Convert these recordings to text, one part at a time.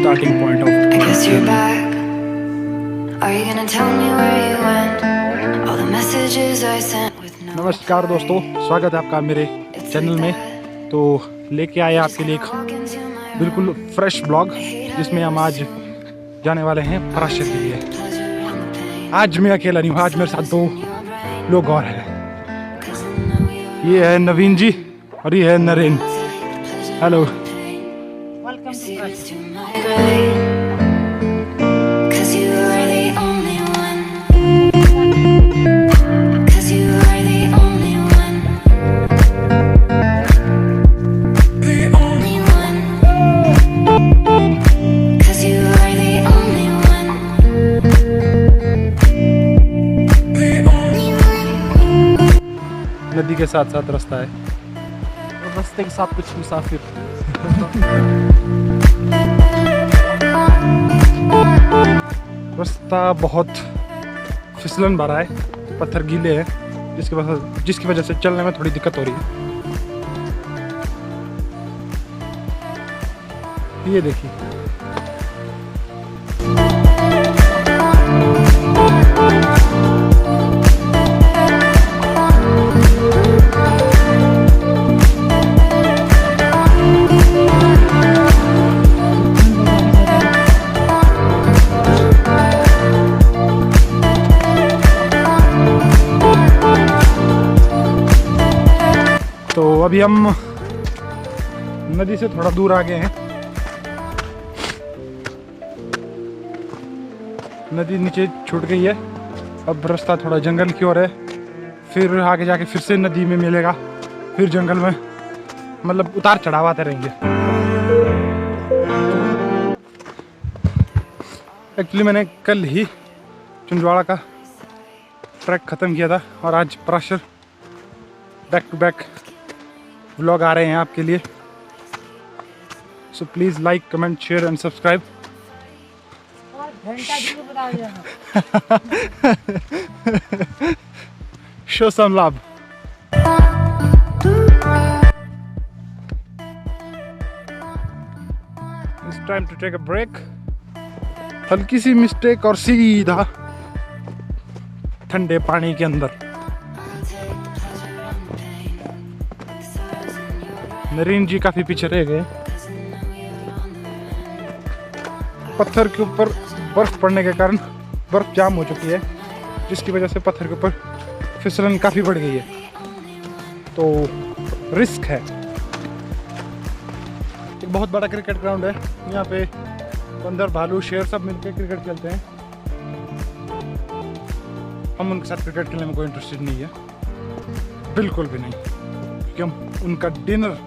starting point of I guess you're back. Are you gonna tell me where you went? All the messages I sent with no. नमस्कार दोस्तों, स्वागत है आपका मेरे channel में। तो लेके आए आपके लिए एक बिल्कुल फ्रेश ब्लॉग जिसमें हम आज जाने वाले हैं पराशर के लिए। आज मैं अकेला नहीं हूँ, आज मेरे साथ 2 लोग और हैं। ये है नवीन जी और ये है Narendra. Hello, Welcome to Parash. Cause you are the only one. Cause you are the only one. The only one. Cause you are the only one. The only one. नदी के साथ साथ रास्ता है और रास्ते के साथ कुछ मुसाफिर। रास्ता बहुत फिसलन भरा है, पत्थर गीले हैं जिसकी वजह से चलने में थोड़ी दिक्कत हो रही है। ये देखिए, तो अभी हम नदी से थोड़ा दूर आ गए हैं। नदी नीचे छूट गई है, अब रास्ता थोड़ा जंगल की ओर है, फिर आगे जाके फिर से नदी में मिलेगा, फिर जंगल में, मतलब उतार चढ़ाव आते रहेंगे। एक्चुअली मैंने कल ही चिंदवाड़ा का ट्रैक ख़त्म किया था और आज Parashar back to back vlog आ रहे हैं आपके लिए। So please like, comment, share and subscribe. Show some love. It's time to take a break. हल्की सी मिस्टेक और सीधा ठंडे पानी के अंदर। नरेंद्र जी काफी पीछे रह गए। पत्थर के ऊपर बर्फ पड़ने के कारण बर्फ जाम हो चुकी है, जिसकी वजह से पत्थर के ऊपर फिसलन काफी बढ़ गई है, तो रिस्क है। एक बहुत बड़ा क्रिकेट ग्राउंड है, यहाँ पे बंदर, भालू, शेर सब मिलकर क्रिकेट खेलते हैं। हम उनके साथ क्रिकेट खेलने में कोई इंटरेस्टेड नहीं है, बिल्कुल भी नहीं, क्योंकि हम उनका डिनर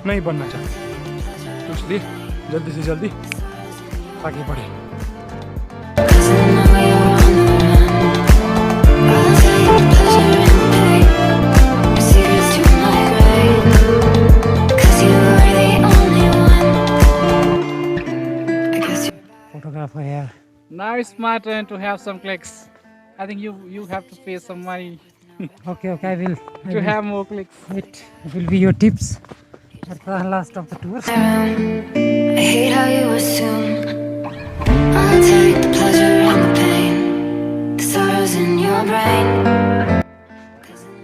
नहीं बनना चाहते। तो इसलिए जल्दी से जल्दी आगे बढ़े। Photographer here. Now it's my turn to have some clicks. I think you have to pay some money Okay, I will. to have more clicks. It will be your tips at the last of the tour. I hate how you assume I'll take the pleasure and the pain, the sorrows in your brain.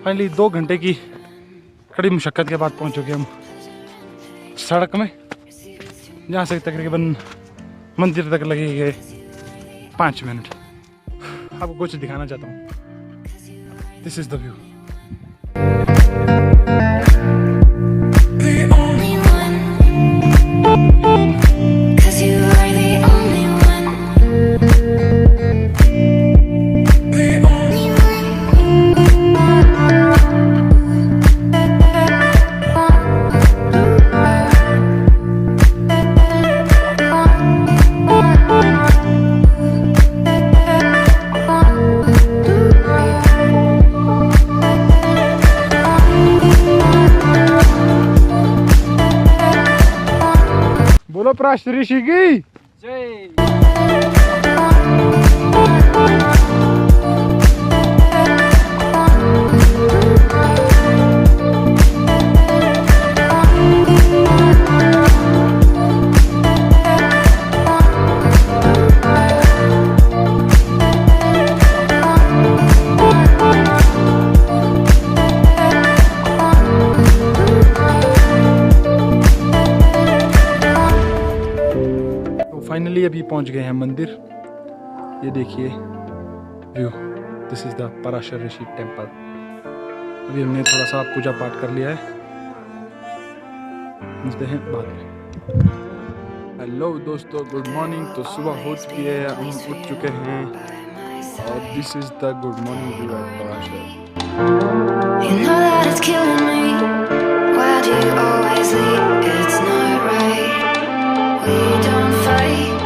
Finally 2 घंटे की कड़ी मुशक्कत के बाद पहुंच चुके हम सड़क में, जहाँ से तकरीबन मंदिर तक लगेंगे 5 मिनट। आपको कुछ दिखाना चाहता हूँ। This is the view. Cause you are the only one. The only बोलो पराशर ऋषि की Jay. फाइनली अभी पहुंच गए हैं मंदिर। ये देखिए view, this is the Parashar Rishi temple. अभी हमने थोड़ा सा पूजा पाठ कर लिया है, मिलते हैं बाद में। हेलो दोस्तों, गुड मॉर्निंग। तो सुबह हो चुकी है, हम उठ चुके हैं और this is the good morning view at Parashar. You know that it's killing me. Why do you always leave? It's not right. We don't fight,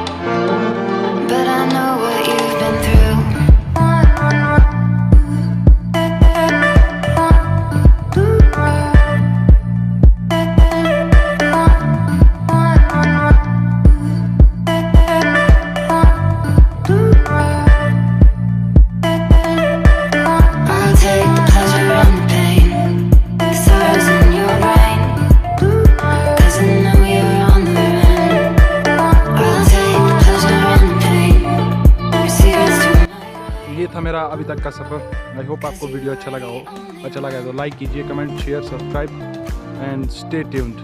but I know what you've been through. I'll take the pleasure and the pain, the sorrows in your brain, 'cause I know you're on the mend. I'll take the pleasure and the pain, mystirious to my ये था मेरा अभी तक का सफ़र। I hope आपको video अच्छा लगा हो। अच्छा लगा तो लाइक कीजिए, comment, share, subscribe and stay tuned.